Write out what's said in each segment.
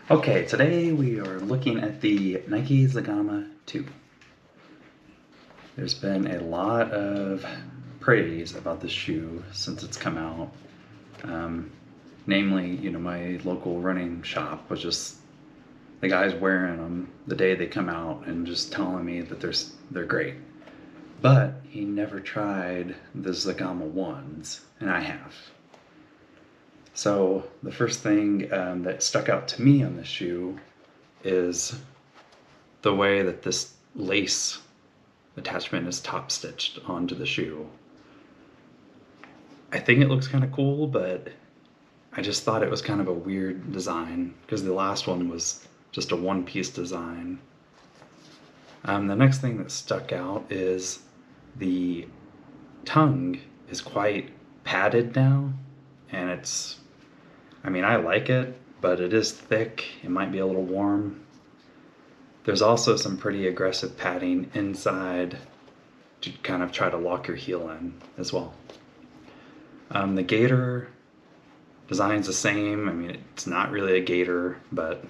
Okay, today we are looking at the Nike Zegama 2. There's been a lot of praise about this shoe since it's come out. Namely, my local running shop was just, the guys wearing them the day they come out and just telling me that they're great. But he never tried the Zegama 1s, and I have. So the first thing that stuck out to me on this shoe is the way that this lace attachment is top stitched onto the shoe. I think it looks kind of cool, but I just thought it was kind of a weird design because the last one was just a one-piece design. The next thing that stuck out is the tongue is quite padded now, and I like it, but it is thick. It might be a little warm. There's also some pretty aggressive padding inside to kind of try to lock your heel in as well. The gaiter design's the same. It's not really a gaiter, but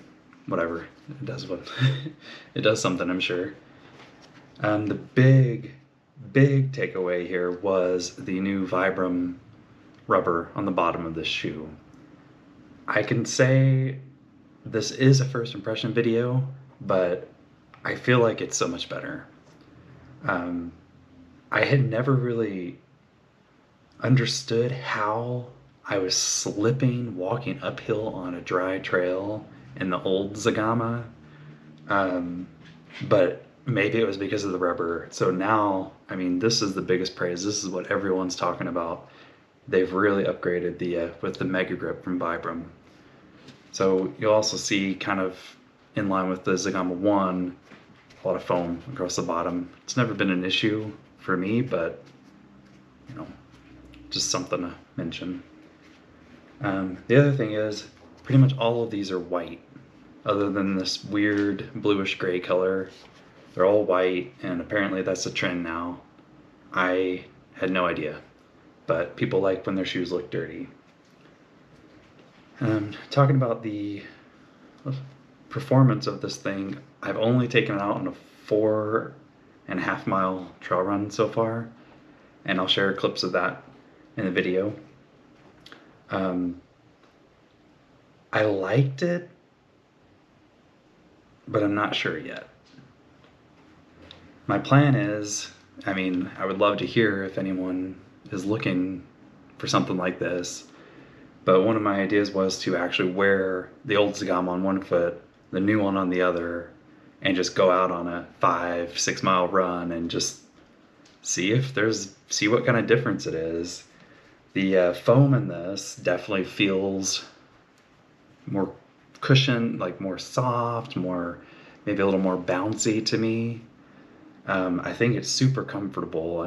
whatever. It does it does something, I'm sure. The big takeaway here was the new Vibram rubber on the bottom of this shoe. I can say this is a first impression video, but I feel like it's so much better. I had never really understood how I was slipping walking uphill on a dry trail in the old Zegama, but maybe it was because of the rubber. So now, this is the biggest praise. This is what everyone's talking about. They've really upgraded with the Mega Grip from Vibram. So you'll also see, kind of in line with the Zegama 1, a lot of foam across the bottom. It's never been an issue for me, but just something to mention. The other thing is, pretty much all of these are white, other than this weird bluish gray color. They're all white, and apparently that's a trend now. I had no idea, but people like when their shoes look dirty. Talking about the performance of this thing, I've only taken it out on a 4.5 mile trail run so far, and I'll share clips of that in the video. I liked it, but I'm not sure yet. My plan is, I would love to hear if anyone is looking for something like this, but one of my ideas was to actually wear the old Zegama on one foot, the new one on the other, and just go out on a 5-6 mile run and just see what kind of difference it is. The foam in this definitely feels more cushioned, like more soft, maybe a little more bouncy to me. I think it's super comfortable.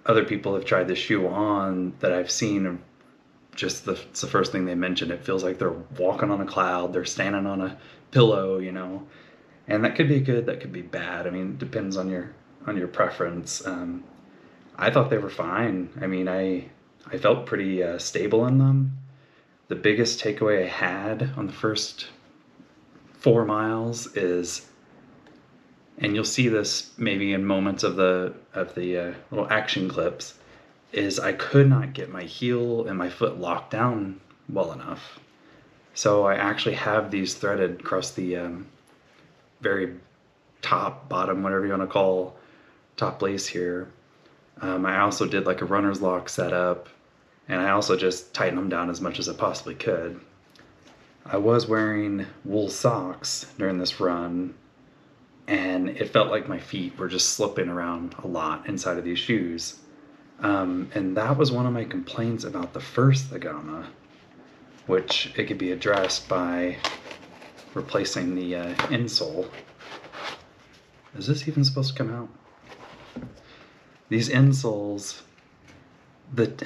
Other people have tried this shoe on that I've seen. It's the first thing they mentioned. It feels like they're walking on a cloud. They're standing on a pillow, and that could be good. That could be bad. It depends on your preference. I thought they were fine. I felt pretty stable in them. The biggest takeaway I had on the first 4 miles is, and you'll see this maybe in moments of the little action clips, is I could not get my heel and my foot locked down well enough. So I actually have these threaded across the very top, bottom, whatever you want to call, top lace here. I also did like a runner's lock setup, and I also just tightened them down as much as I possibly could. I was wearing wool socks during this run, and it felt like my feet were just slipping around a lot inside of these shoes. And that was one of my complaints about the first Zegama, which it could be addressed by replacing the insole. Is this even supposed to come out? These insoles, the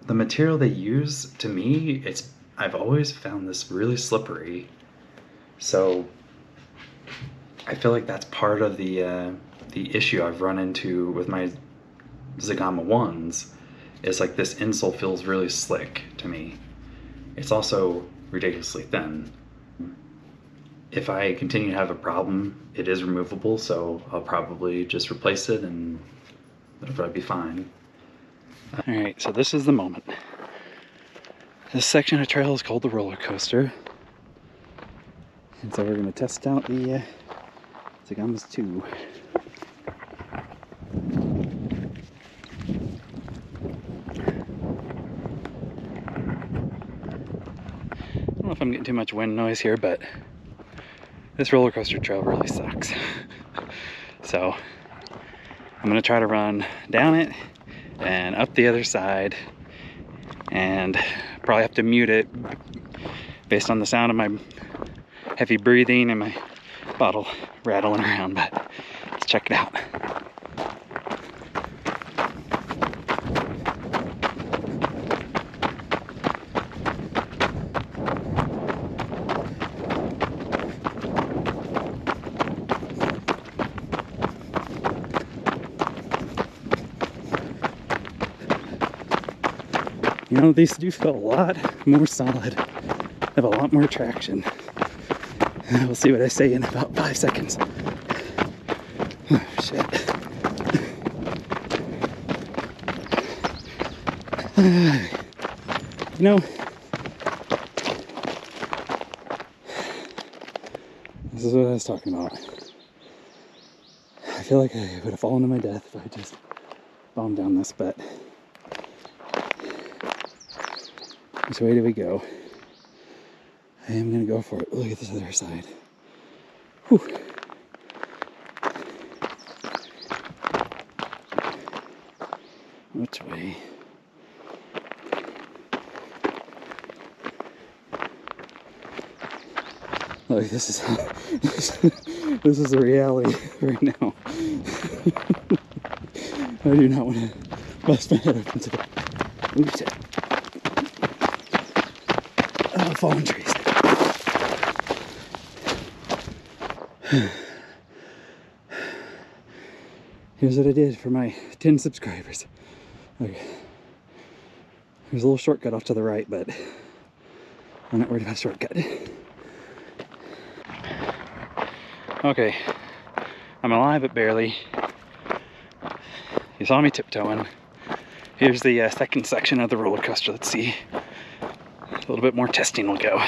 material they use, to me, I've always found this really slippery. So I feel like that's part of the issue I've run into with my Zegama 1s, is like this insole feels really slick to me. It's also ridiculously thin. if I continue to have a problem, it is removable, so I'll probably just replace it and it'll probably be fine. Alright, so this is the moment. This section of trail is called the roller coaster. And so we're going to test out the Zegamas 2. I don't know if I'm getting too much wind noise here, but this roller coaster trail really sucks. So I'm going to try to run down it and up the other side, and probably have to mute it based on the sound of my heavy breathing and my bottle rattling around, but let's check it out. You know, these do feel a lot more solid, have a lot more traction. We'll see what I say in about 5 seconds. Oh, shit. You know, this is what I was talking about. I feel like I would have fallen to my death if I just bombed down this, but which way do we go? I am gonna go for it. Look at this other side. Whew. Which way? Look, this is a reality right now. I do not want to bust my head up into the shit. Oh, fallen trees. Here's what I did for my 10 subscribers. Okay. There's a little shortcut off to the right, but I'm not worried about shortcut. Okay, I'm alive, but barely. You saw me tiptoeing. Here's the second section of the roller coaster. Let's see. A little bit more testing will go.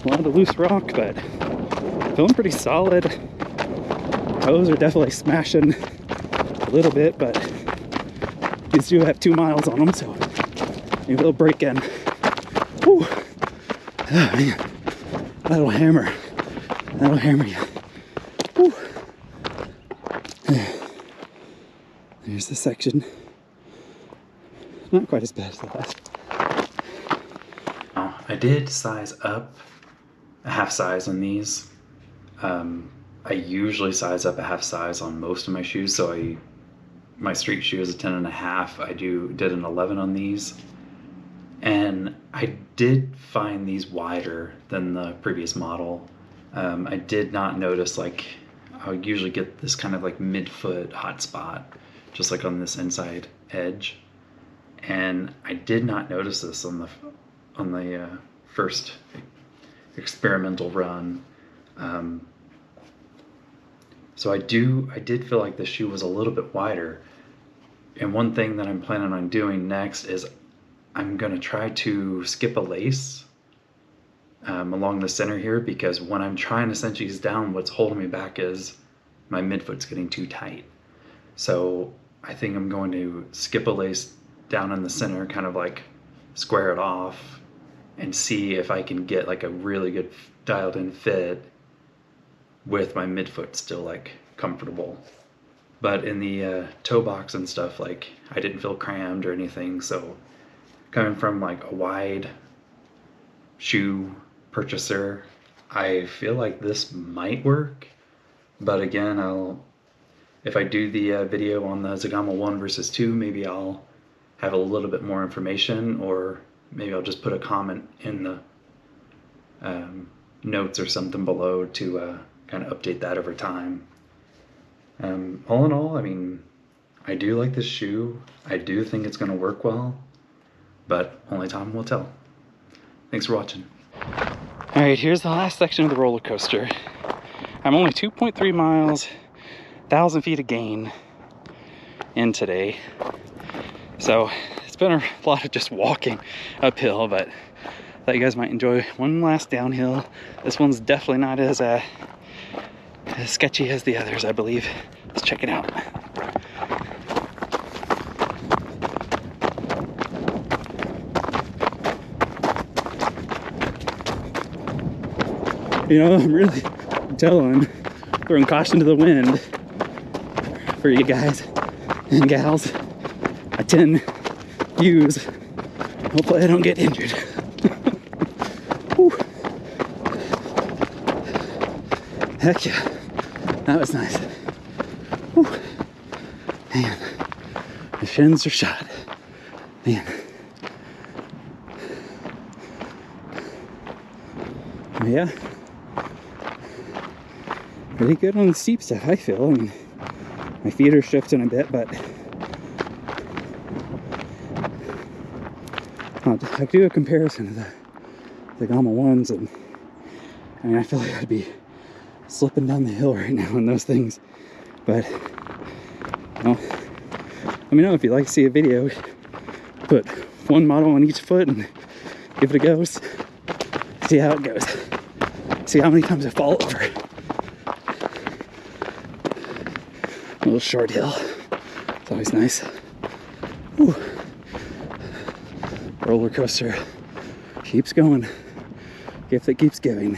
A lot of loose rock, but feeling pretty solid. Toes are definitely smashing a little bit, but these do have 2 miles on them, so maybe they'll break in. Whew. Oh man, that'll hammer. That'll hammer you. Whew. There's the section. Not quite as bad as the last. I did size up a half size on these. I usually size up a half size on most of my shoes, so my street shoe is a 10.5. I did an 11 on these, and I did find these wider than the previous model. I did not notice, like, I usually get this kind of like mid-foot hot spot, just like on this inside edge, and I did not notice this on the first experimental run. So I did feel like the shoe was a little bit wider. And one thing that I'm planning on doing next is I'm gonna try to skip a lace along the center here, because when I'm trying to cinch these down, what's holding me back is my midfoot's getting too tight. So I think I'm going to skip a lace down in the center, kind of like square it off, and see if I can get like a really good dialed in fit with my midfoot still like comfortable. But in the toe box and stuff, like, I didn't feel crammed or anything. So coming from like a wide shoe purchaser, I feel like this might work. But again, if I do the video on the Zegama 1 versus 2, maybe I'll have a little bit more information, or maybe I'll just put a comment in the notes or something below to kind of update that over time. All in all, I mean, I do like this shoe. I do think it's going to work well, but only time will tell. Thanks for watching. All right, here's the last section of the roller coaster. I'm only 2.3 miles, 1,000 feet of gain in today. So it's been a lot of just walking uphill, but I thought you guys might enjoy one last downhill. This one's definitely not as sketchy as the others, I believe. Let's check it out. You know, I'm throwing caution to the wind for you guys and gals. I 10 views. Hopefully I don't get injured. Heck yeah, that was nice. Whew. Man, the shins are shot. Man. Yeah. Pretty good on the steep stuff, I feel. I mean, my feet are shifting a bit, but I do a comparison to the Zegama ones, and I mean, I feel like I'd be slipping down the hill right now on those things. But well, let me know if you'd like to see a video. Put one model on each foot and give it a go. See how it goes. See how many times I fall over. A little short hill. It's always nice. Whew. Roller coaster keeps going. Gift that keeps giving.